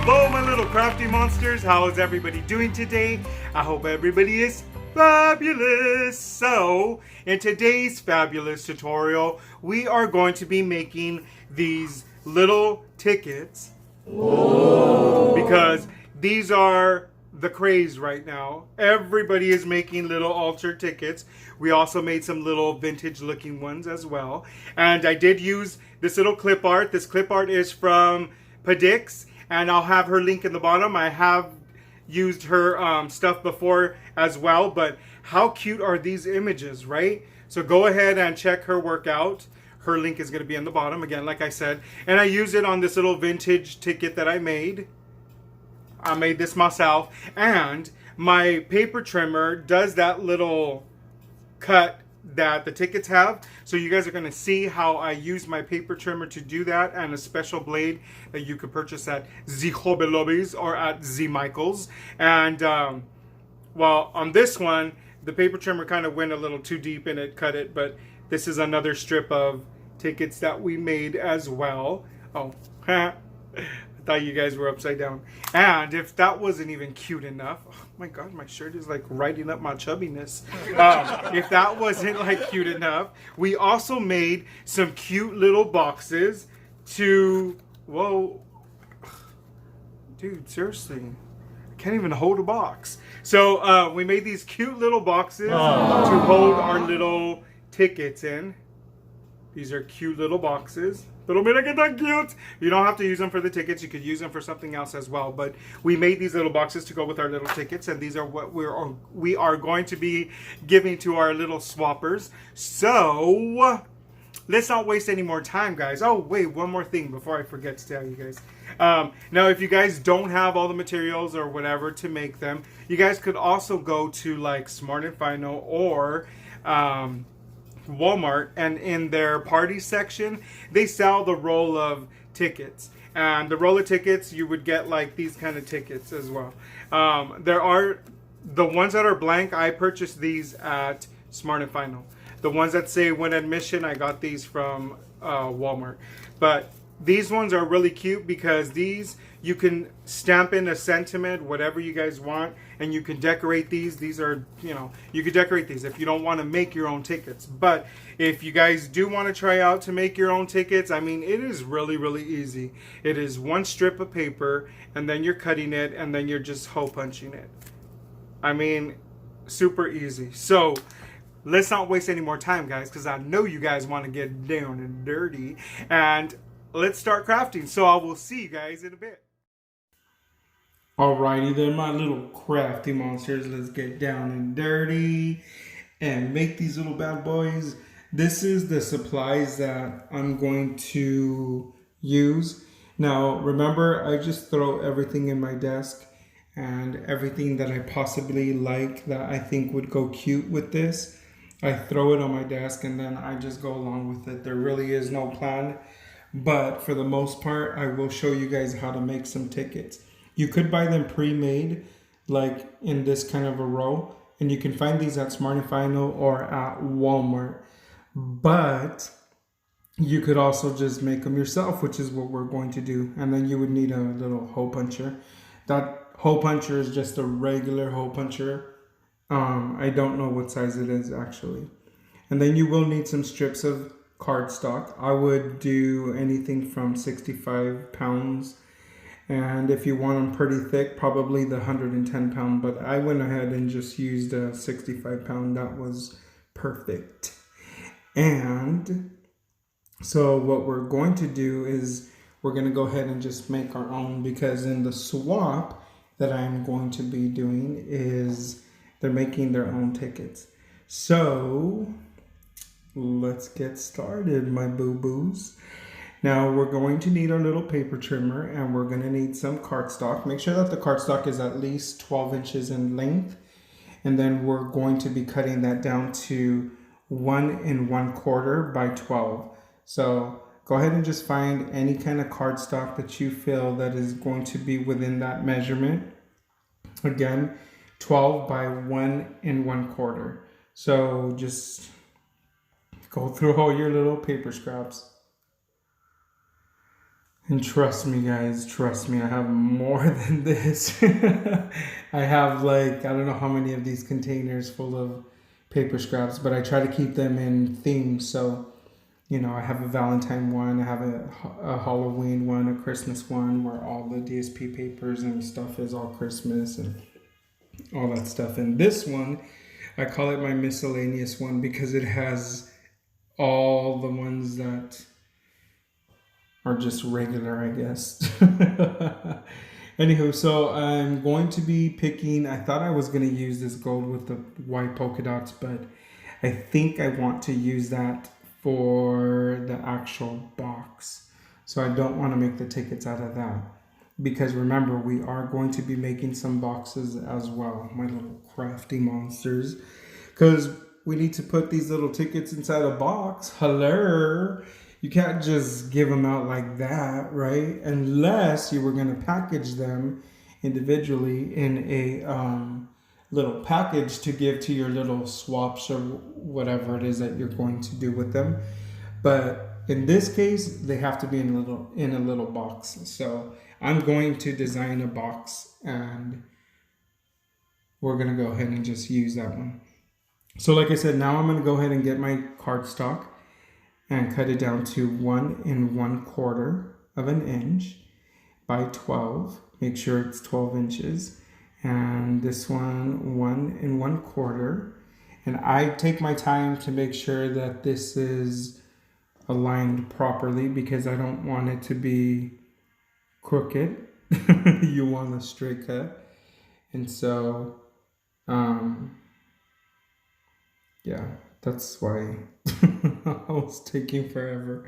Hello my little crafty monsters, how is everybody doing today? I hope everybody is fabulous. So, in today's fabulous tutorial, we are going to be making these little tickets. Whoa. Because these are the craze right now. Everybody is making little altar tickets. We also made some little vintage looking ones as well. And I did use this little clip art. This clip art is from Piddix, and I'll have her link in the bottom. I have used her stuff before as well, but how cute are these images, right? So go ahead and check her work out. Her link is going to be in the bottom, again, like I said. And I used it on this little vintage ticket that I made. I made this myself. And my paper trimmer does that little cut that the tickets have. So you guys are going to see how I use my paper trimmer to do that, and a special blade that you could purchase at the Hobby Lobbies or at the Michaels. And well, on this one, the paper trimmer kind of went a little too deep and it cut it, but this is another strip of tickets that we made as well. Oh, I thought you guys were upside down. And if that wasn't even cute enough, oh my god, my shirt is like writing up my chubbiness. If that wasn't like cute enough, we also made some cute little boxes to, whoa, dude, seriously, I can't even hold a box. So we made these cute little boxes to hold our little tickets in. These are cute little boxes. Pero mira que tan cute. You don't have to use them for the tickets. You could use them for something else as well. But we made these little boxes to go with our little tickets, and these are what we are going to be giving to our little swappers. So let's not waste any more time, guys. Oh wait, one more thing before I forget to tell you guys. Now, if you guys don't have all the materials or whatever to make them, you guys could also go to like Smart and Final or Walmart, and in their party section they sell the roll of tickets, and the roll of tickets you would get like these kind of tickets as well. There are the ones that are blank. I purchased these at Smart and Final. The ones that say win admission, I got these from Walmart. But these ones are really cute because these you can stamp in a sentiment, whatever you guys want, and you can decorate these. These are, you know, you could decorate these if you don't want to make your own tickets. But if you guys do want to try out to make your own tickets, I mean, it is really, really easy. It is one strip of paper, and then you're cutting it, and then you're just hole punching it. I mean, super easy. So let's not waste any more time, guys, because I know you guys want to get down and dirty. And let's start crafting. So I will see you guys in a bit. Alrighty then, my little crafty monsters. Let's get down and dirty and make these little bad boys. This is the supplies that I'm going to use. Now, remember, I just throw everything in my desk, and everything that I possibly like that I think would go cute with this, I throw it on my desk and then I just go along with it. There really is no plan, but for the most part, I will show you guys how to make some tickets. You could buy them pre-made, like in this kind of a row, and you can find these at Smart & Final or at Walmart. But you could also just make them yourself, which is what we're going to do. And then you would need a little hole puncher. That hole puncher is just a regular hole puncher. I don't know what size it is actually. And then you will need some strips of cardstock. I would do anything from 65 pounds. And if you want them pretty thick, probably the 110 pound, but I went ahead and just used a 65 pound. That was perfect. And so what we're going to do is we're going to go ahead and just make our own, because in the swap that I'm going to be doing is they're making their own tickets. So let's get started, my boo-boos. Now we're going to need our little paper trimmer, and we're going to need some cardstock. Make sure that the cardstock is at least 12 inches in length. And then we're going to be cutting that down to 1 1/4 by 12. So go ahead and just find any kind of cardstock that you feel that is going to be within that measurement. Again, 12 by 1 1/4. So just go through all your little paper scraps. And trust me, guys, trust me, I have more than this. I have like, I don't know how many of these containers full of paper scraps, but I try to keep them in themes. So, you know, I have a Valentine one, I have a Halloween one, a Christmas one, where all the DSP papers and stuff is all Christmas and all that stuff. And this one, I call it my miscellaneous one because it has all the ones that are just regular, I guess. Anywho, so I'm going to be picking, I thought I was going to use this gold with the white polka dots, but I think I want to use that for the actual box. So I don't want to make the tickets out of that. Because remember, we are going to be making some boxes as well, my little crafty monsters. Because we need to put these little tickets inside a box. Hello! You can't just give them out like that, right? Unless you were going to package them individually in a little package to give to your little swaps or whatever it is that you're going to do with them. But in this case, they have to be in a little box. So I'm going to design a box, and we're going to go ahead and just use that one. So like I said, now I'm going to go ahead and get my cardstock and cut it down to 1 1/4 of an inch by 12. Make sure it's 12 inches. And this one, 1 1/4. And I take my time to make sure that this is aligned properly because I don't want it to be crooked. You want a straight cut. And so, yeah, that's why I was taking forever.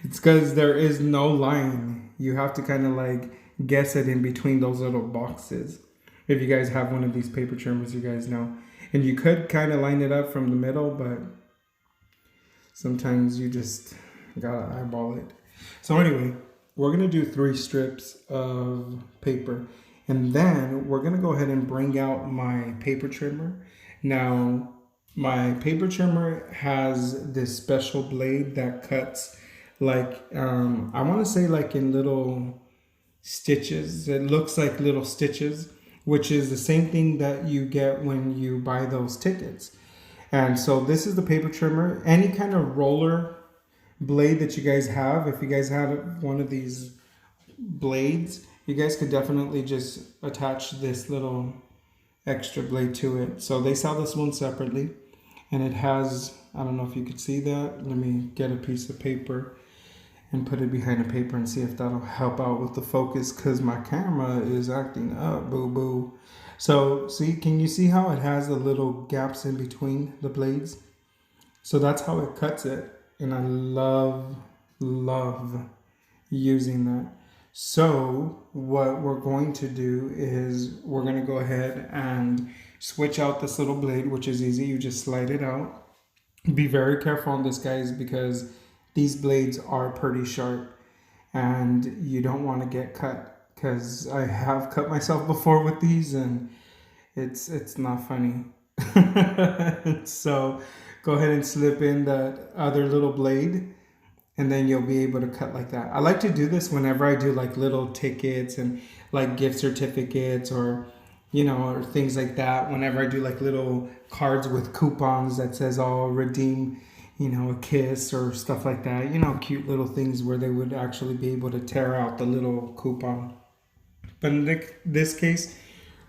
It's because there is no line. You have to kind of like guess it in between those little boxes. If you guys have one of these paper trimmers, you guys know. And you could kind of line it up from the middle, but sometimes you just gotta eyeball it. So anyway, we're gonna do 3 strips of paper. And then we're gonna go ahead and bring out my paper trimmer. Now, my paper trimmer has this special blade that cuts like, I want to say like in little stitches. It looks like little stitches, which is the same thing that you get when you buy those tickets. And so this is the paper trimmer. Any kind of roller blade that you guys have, if you guys have one of these blades, you guys could definitely just attach this little extra blade to it. So they sell this one separately. And it has, I don't know if you could see that. Let me get a piece of paper and put it behind the paper and see if that'll help out with the focus because my camera is acting up, boo-boo. So, see, can you see how it has the little gaps in between the blades? So that's how it cuts it. And I love using that. So what we're going to do is we're going to go ahead and switch out this little blade, which is easy. You just slide it out. Be very careful on this, guys, because these blades are pretty sharp and you don't want to get cut, because I have cut myself before with these and it's not funny. So go ahead and slip in that other little blade and then you'll be able to cut like that. I like to do this whenever I do like little tickets and like gift certificates or, you know, or things like that. Whenever I do like little cards with coupons that says I'll redeem, you know, a kiss or stuff like that. You know, cute little things where they would actually be able to tear out the little coupon. But in this case,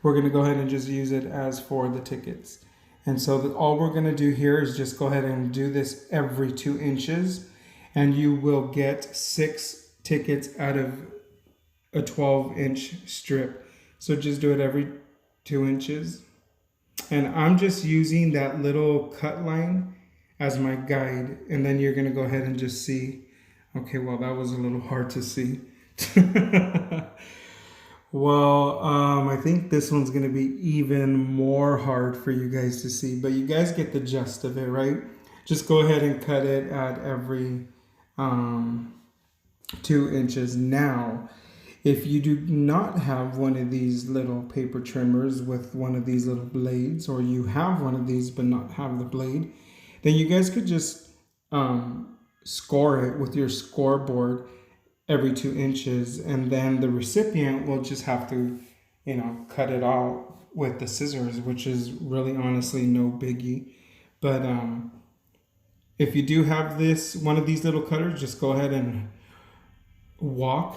we're going to go ahead and just use it as for the tickets. And so all we're going to do here is just go ahead and do this every 2 inches. And you will get 6 tickets out of a 12-inch strip. So just do it every 2 inches. And I'm just using that little cut line as my guide. And then you're going to go ahead and just see. Okay, well, that was a little hard to see. Well, I think this one's going to be even more hard for you guys to see. But you guys get the gist of it, right? Just go ahead and cut it at every 2 inches. Now, if you do not have one of these little paper trimmers with one of these little blades, or you have one of these but not have the blade, then you guys could just score it with your scoreboard every 2 inches, and then the recipient will just have to, cut it out with the scissors, which is really honestly no biggie. But if you do have one of these little cutters, just go ahead and walk,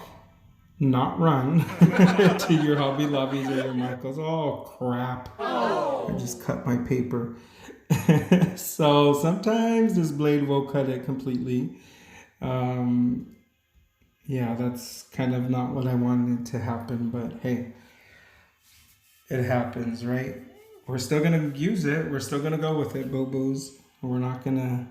not run, to your Hobby Lobbies or your Michaels. Oh crap! I just cut my paper. So sometimes this blade will cut it completely. Yeah, that's kind of not what I wanted to happen, but hey, it happens, right? We're still gonna use it. We're still gonna go with it, boo-boos. We're not gonna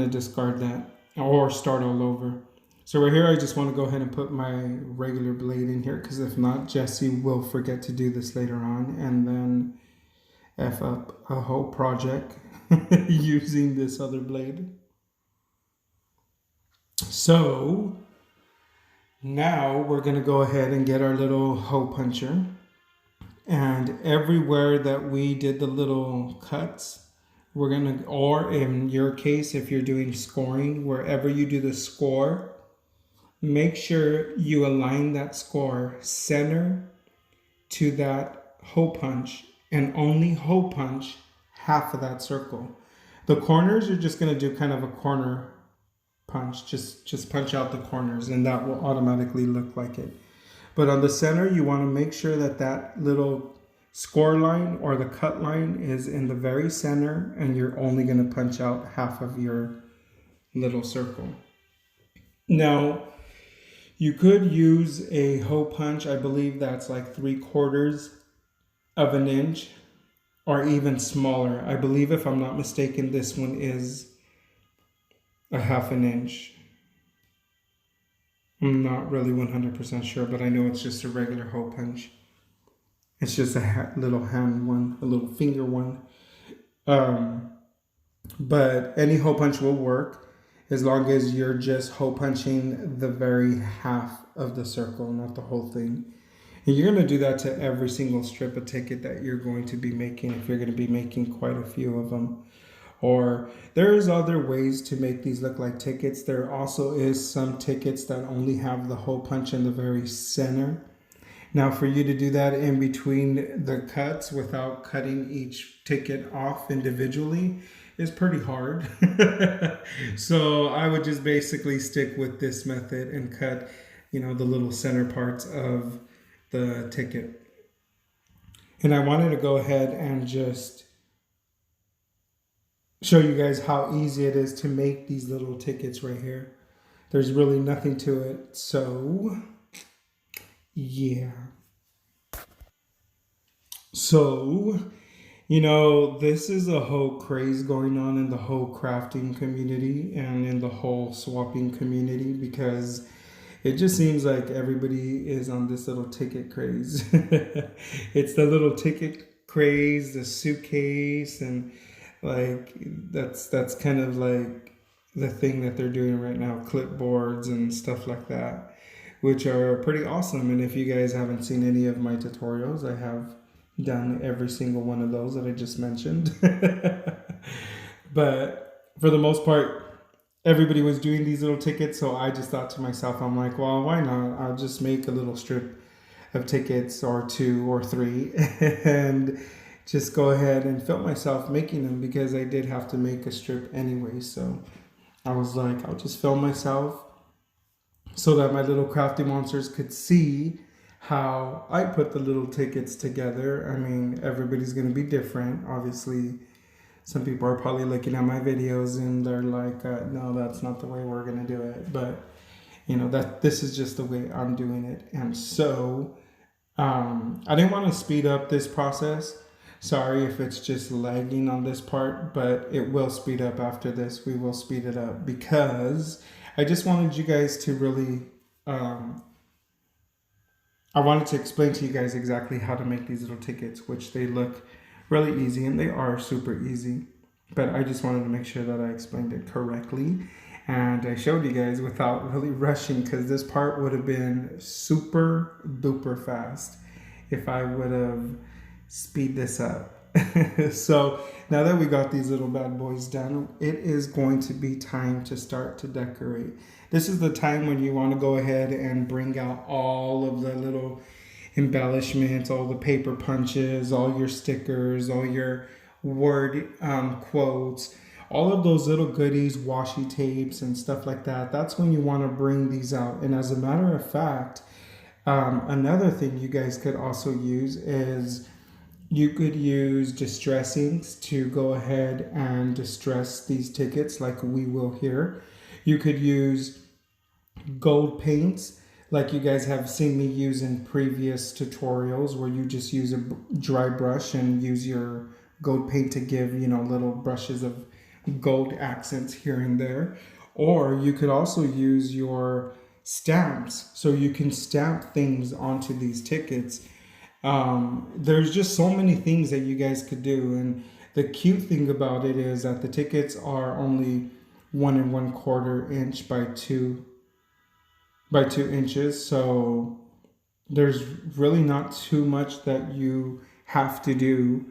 discard that or start all over. So right here, I just want to go ahead and put my regular blade in here, because if not, Jesse will forget to do this later on and then F up a whole project using this other blade. So now we're going to go ahead and get our little hole puncher, and everywhere that we did the little cuts, we're going to, or in your case, if you're doing scoring, wherever you do the score, make sure you align that score center to that hole punch, and only hole punch half of that circle. The corners, you're just going to do kind of a corner punch, just punch out the corners, and that will automatically look like it. But on the center, you want to make sure that that little score line or the cut line is in the very center, and you're only going to punch out half of your little circle. Now, you could use a hole punch. I believe that's like 3/4 of an inch or even smaller. I believe, if I'm not mistaken, this one is a 1/2 inch. I'm not really 100% sure, but I know it's just a regular hole punch. It's just a little hand one, a little finger one. But any hole punch will work as long as you're just hole punching the very half of the circle, not the whole thing. And you're going to do that to every single strip of ticket that you're going to be making, if you're going to be making quite a few of them. Or there's other ways to make these look like tickets. There also is some tickets that only have the hole punch in the very center. Now, for you to do that in between the cuts without cutting each ticket off individually is pretty hard. So I would just basically stick with this method and cut, the little center parts of the ticket. And I wanted to go ahead and just show you guys how easy it is to make these little tickets right here. There's really nothing to it. So yeah. So, this is a whole craze going on in the whole crafting community and in the whole swapping community, because it just seems like everybody is on this little ticket craze. It's the little ticket craze, the suitcase, and like that's kind of like the thing that they're doing right now, clipboards and stuff like that, which are pretty awesome. And if you guys haven't seen any of my tutorials, I have done every single one of those that I just mentioned. But for the most part, everybody was doing these little tickets, so I just thought to myself, I'm like, well, why not? I'll just make a little strip of tickets, or 2 or 3, and just go ahead and film myself making them, because I did have to make a strip anyway. So I was like, I'll just film myself so that my little crafty monsters could see how I put the little tickets together. I mean, everybody's going to be different. Obviously, some people are probably looking at my videos and they're like, no, that's not the way we're going to do it. But, that this is just the way I'm doing it. And so I didn't want to speed up this process. Sorry if it's just lagging on this part, but it will speed up after this. We will speed it up because I just wanted you guys to really, I wanted to explain to you guys exactly how to make these little tickets, which they look really easy and they are super easy. But I just wanted to make sure that I explained it correctly. And I showed you guys without really rushing, because this part would have been super duper fast if I would have speed this up. So now that we got these little bad boys done, it is going to be time to start to decorate. This is the time when you want to go ahead and bring out all of the little embellishments, all the paper punches, all your stickers, all your word quotes, all of those little goodies, washi tapes and stuff like that. That's when you want to bring these out. And as a matter of fact, another thing you guys could also use is you could use distress inks to go ahead and distress these tickets like we will here. You could use gold paints like you guys have seen me use in previous tutorials, where you just use a dry brush and use your gold paint to give, you know, little brushes of gold accents here and there. Or you could also use your stamps, so you can stamp things onto these tickets. There's just so many things that you guys could do, and the cute thing about it is that the tickets are only 1 1/4 inch by 2 inches, so there's really not too much that you have to do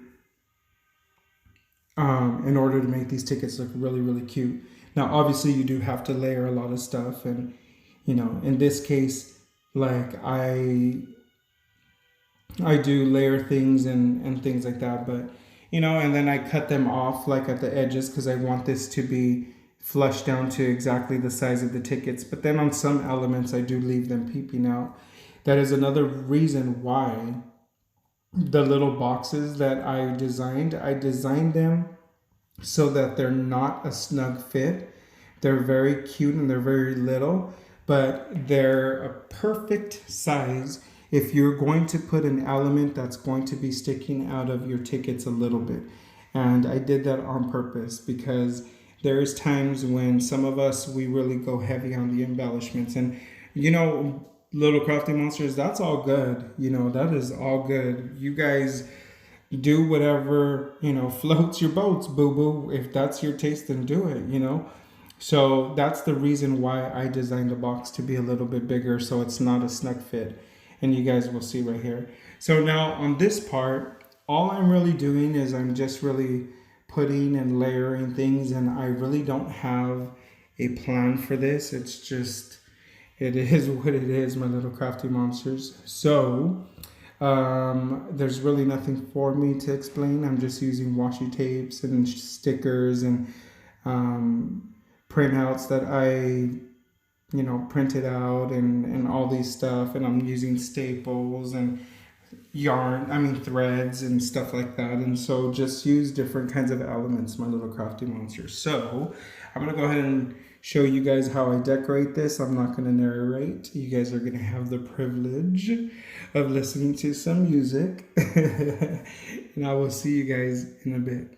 in order to make these tickets look really, really cute. Now, obviously, you do have to layer a lot of stuff, and you know, in this case, like I do layer things and things like that, but you know, and then I cut them off like at the edges because I want this to be flushed down to exactly the size of the tickets. But then on some elements, I do leave them peeping out. That is another reason why the little boxes that I designed them so that they're not a snug fit. They're very cute and they're very little, but they're a perfect size if you're going to put an element that's going to be sticking out of your tickets a little bit. And I did that on purpose because there's times when some of us, we really go heavy on the embellishments. And, you know, little crafty monsters, that's all good. You know, that is all good. You guys do whatever, you know, floats your boats, boo-boo. If that's your taste, then do it, you know. So that's the reason why I designed the box to be a little bit bigger, so it's not a snug fit. And you guys will see right here. So now on this part, all I'm really doing is I'm just really putting and layering things, and I really don't have a plan for this. It's just, it is what it is, my little crafty monsters. So there's really nothing for me to explain. I'm just using washi tapes and stickers and printouts that I, you know, printed out and all these stuff, and I'm using staples and threads and stuff like that. And so just use different kinds of elements, my little crafty monsters. So I'm gonna go ahead and show you guys how I decorate this. I'm not gonna narrate. You guys are gonna have the privilege of listening to some music. And I will see you guys in a bit.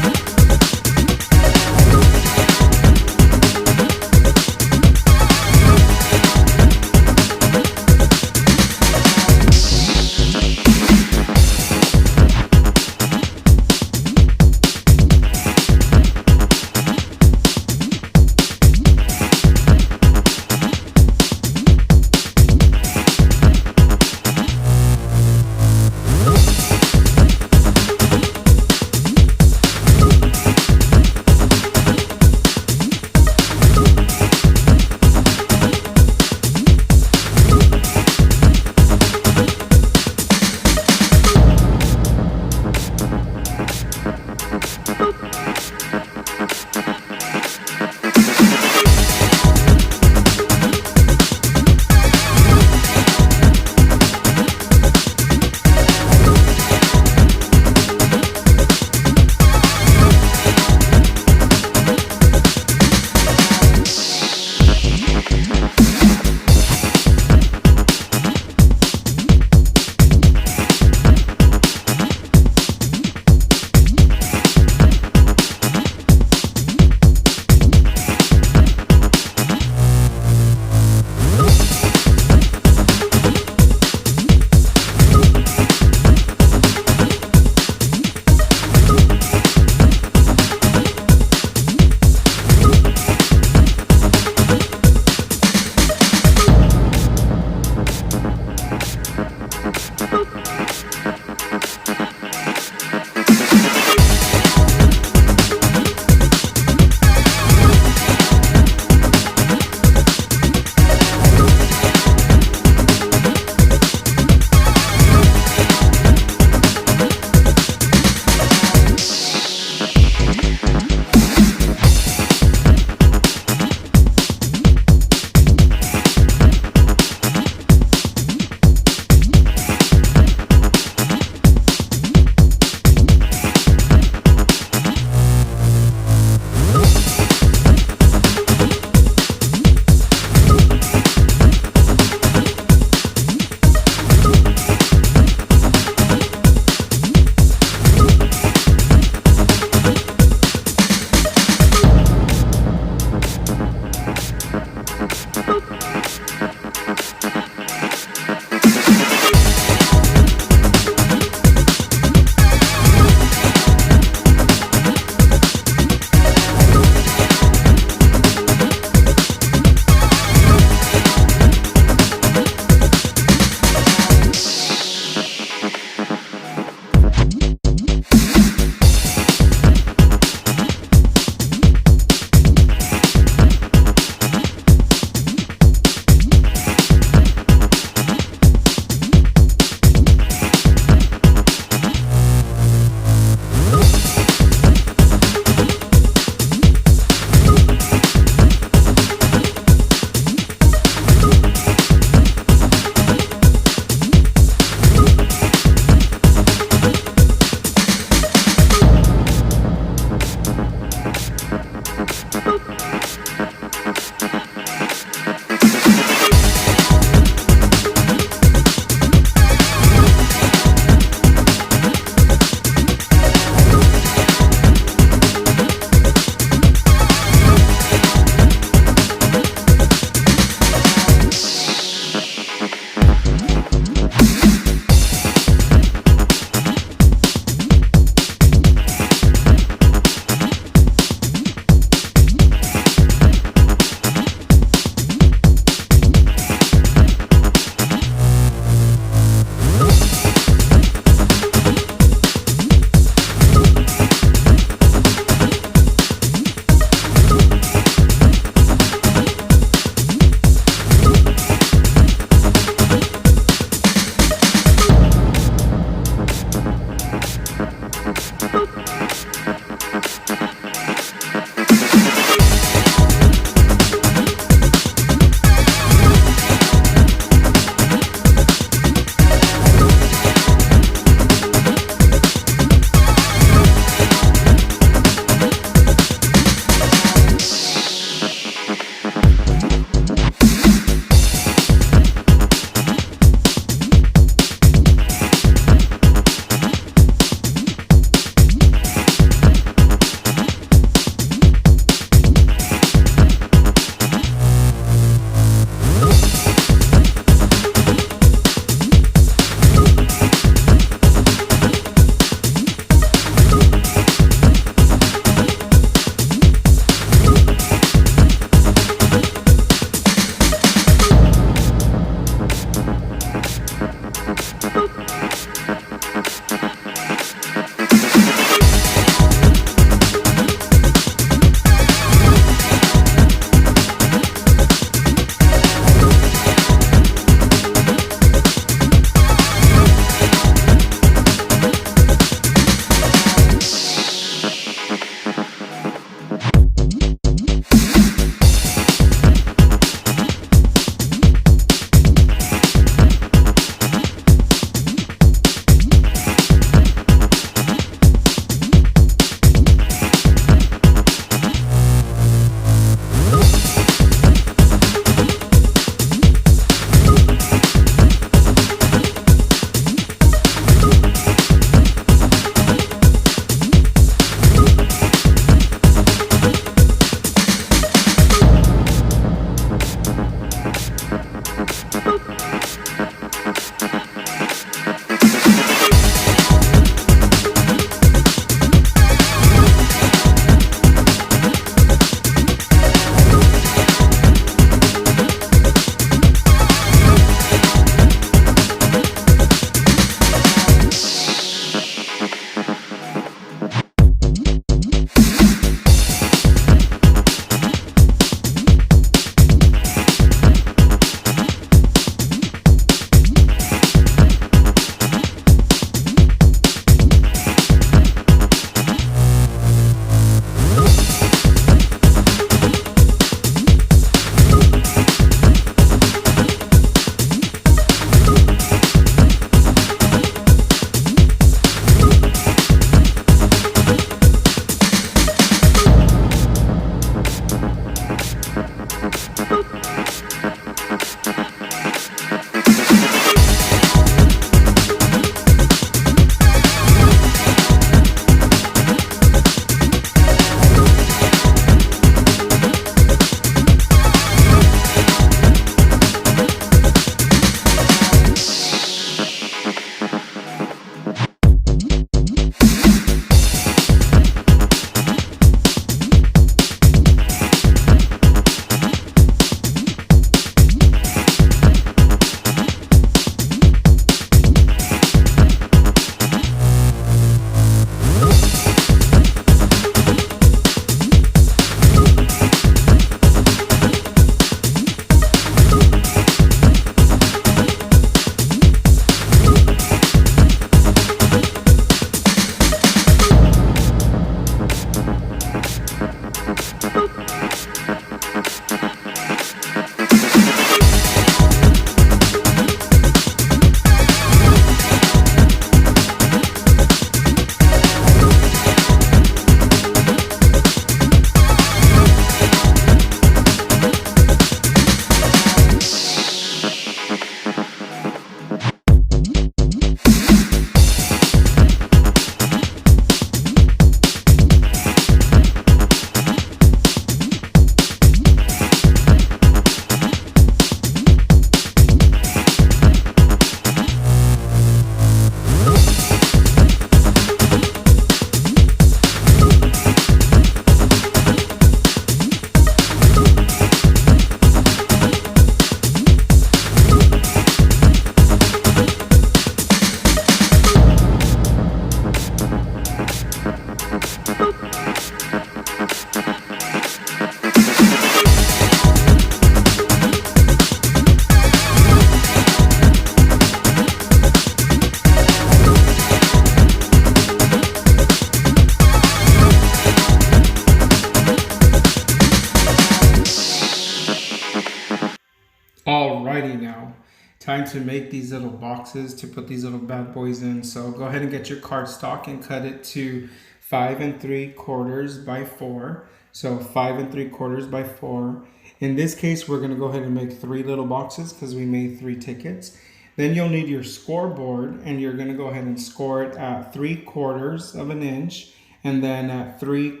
Alrighty now, time to make these little boxes to put these little bad boys in. So go ahead and get your cardstock and cut it to 5 3/4 by 4. So 5 3/4 by 4. In this case, we're going to go ahead and make 3 little boxes because we made 3 tickets. Then you'll need your scoreboard, and you're going to go ahead and score it at 3/4 of an inch, and then at 3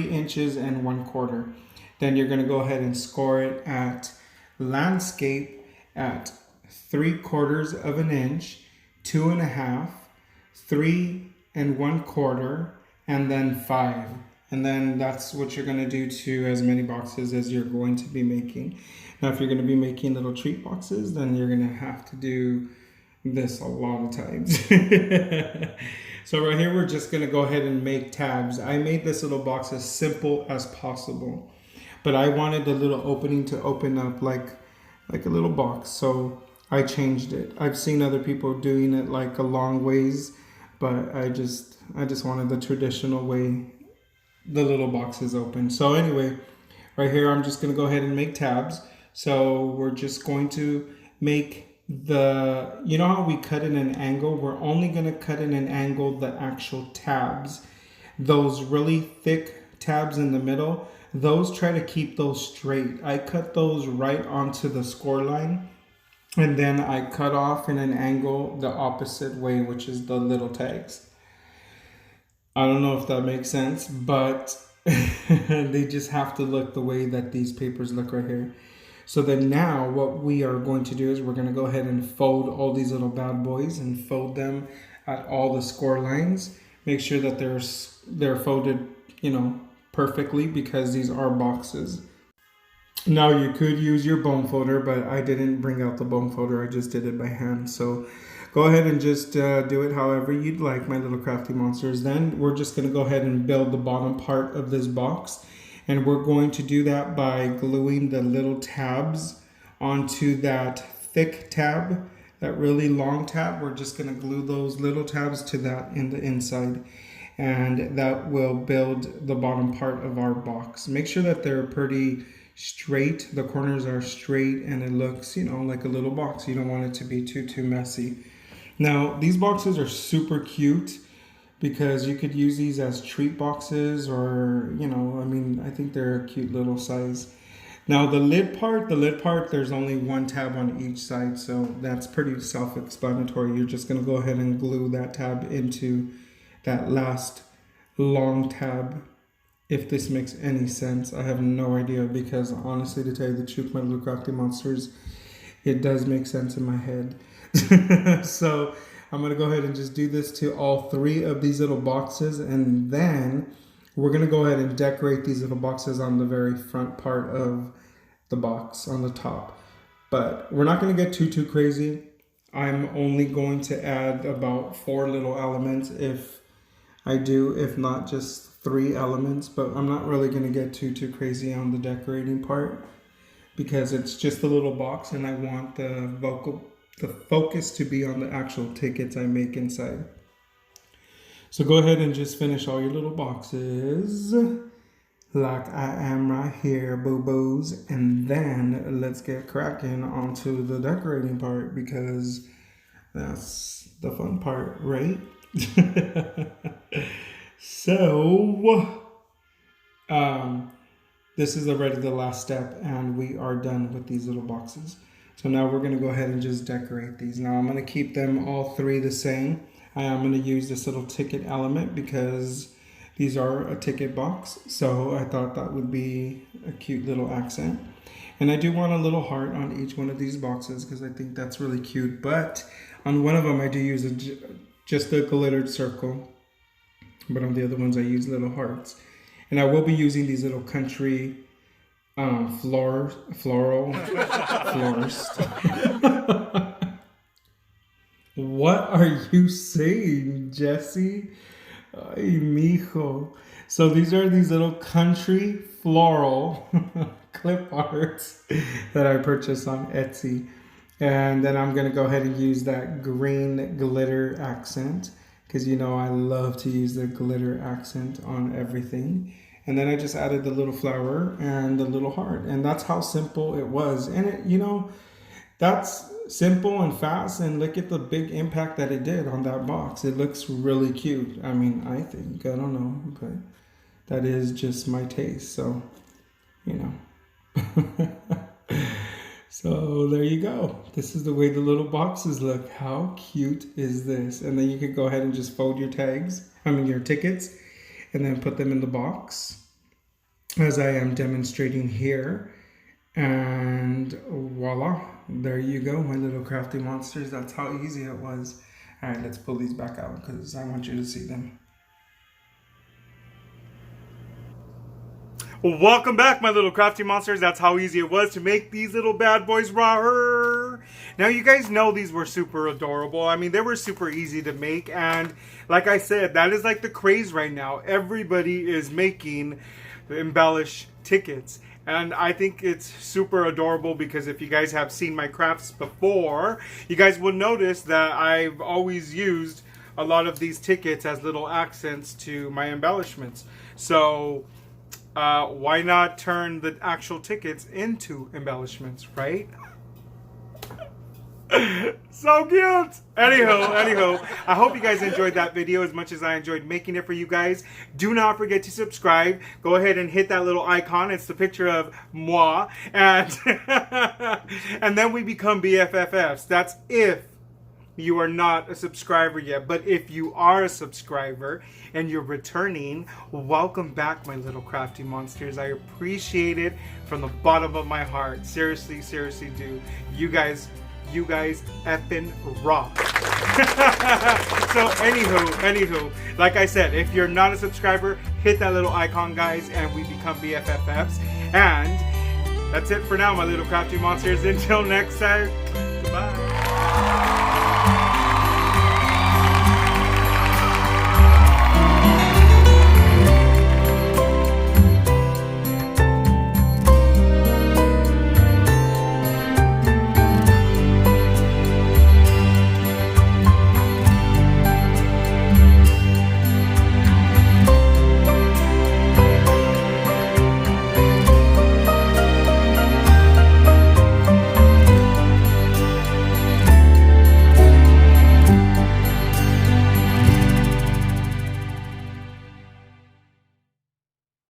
inches and 1/4. Then you're going to go ahead and score it at landscape at 3/4 of an inch, 2.5, 3 1/4, and then 5. And then that's what you're going to do to as many boxes as you're going to be making. Now, if you're going to be making little treat boxes, then you're going to have to do this a lot of times. So right here, we're just gonna go ahead and make tabs. I made this little box as simple as possible, but I wanted the little opening to open up like a little box. So I changed it. I've seen other people doing it like a long ways, but I just wanted the traditional way the little box is open. So anyway, right here, I'm just gonna go ahead and make tabs. So we're just going to make you know how we cut in an angle? We're only gonna cut in an angle the actual tabs. Those really thick tabs in the middle, those try to keep those straight. I cut those right onto the score line, and then I cut off in an angle the opposite way, which is the little tags. I don't know if that makes sense, but they just have to look the way that these papers look right here. So then now what we are going to do is we're going to go ahead and fold all these little bad boys and fold them at all the score lines. Make sure that they're folded, you know, perfectly, because these are boxes. Now you could use your bone folder, but I didn't bring out the bone folder. I just did it by hand. So go ahead and just do it however you'd like, my little crafty monsters. Then we're just going to go ahead and build the bottom part of this box. And we're going to do that by gluing the little tabs onto that thick tab, that really long tab. We're just going to glue those little tabs to that in the inside. And that will build the bottom part of our box. Make sure that they're pretty straight. The corners are straight and it looks, you know, like a little box. You don't want it to be too messy. Now, these boxes are super cute, because you could use these as treat boxes, or, you know, I mean, I think they're a cute little size. Now the lid part, there's only one tab on each side, so that's pretty self-explanatory. You're just gonna go ahead and glue that tab into that last long tab. If this makes any sense, I have no idea, because honestly, to tell you the truth, my little crafty monsters, it does make sense in my head. So I'm going to go ahead and just do this to all three of these little boxes, and then we're going to go ahead and decorate these little boxes on the very front part of the box, on the top. But we're not going to get too crazy. I'm only going to add about 4 little elements if I do, if not just 3 elements, but I'm not really going to get too crazy on the decorating part, because it's just a little box and I want the focus to be on the actual tickets I make inside. So go ahead and just finish all your little boxes like I am right here, boo-boos. And then let's get cracking onto the decorating part, because that's the fun part, right? So, this is already the last step, and we are done with these little boxes. So now we're going to go ahead and just decorate these. Now I'm going to keep them all 3 the same. I am going to use this little ticket element because these are a ticket box. So I thought that would be a cute little accent. And I do want a little heart on each one of these boxes because I think that's really cute. But on one of them I do use just a glittered circle. But on the other ones I use little hearts. And I will be using these little country floral florist. What are you saying, Jesse? Ay, mijo. So these are these little country floral clip arts that I purchased on Etsy. And then I'm going to go ahead and use that green glitter accent, because you know I love to use the glitter accent on everything. And then I just added the little flower and the little heart. And that's how simple it was. And it, you know, that's simple and fast. And look at the big impact that it did on that box. It looks really cute. I mean, I think, I don't know, but that is just my taste. So, you know. So there you go. This is the way the little boxes look. How cute is this? And then you could go ahead and just fold your your tickets, and then put them in the box as I am demonstrating here. And voila, there you go, my little crafty monsters. That's how easy it was. All right, let's pull these back out because I want you to see them. Welcome back, my little crafty monsters. That's how easy it was to make these little bad boys raw. Now, you guys know these were super adorable. I mean, they were super easy to make. And like I said, that is like the craze right now. Everybody is making the embellish tickets. And I think it's super adorable because if you guys have seen my crafts before, you guys will notice that I've always used a lot of these tickets as little accents to my embellishments. So why not turn the actual tickets into embellishments, right? So cute. Anywho, I hope you guys enjoyed that video as much as I enjoyed making it for you guys. Do not forget to subscribe. Go ahead and hit that little icon. It's the picture of moi, and and then we become BFFs. That's if you are not a subscriber yet. But if you are a subscriber and you're returning, welcome back, my little crafty monsters. I appreciate it from the bottom of my heart. Seriously do. You guys effing rock. So anywho, like I said, if you're not a subscriber, hit that little icon, guys, and we become BFFs. And that's it for now, my little crafty monsters. Until next time, goodbye.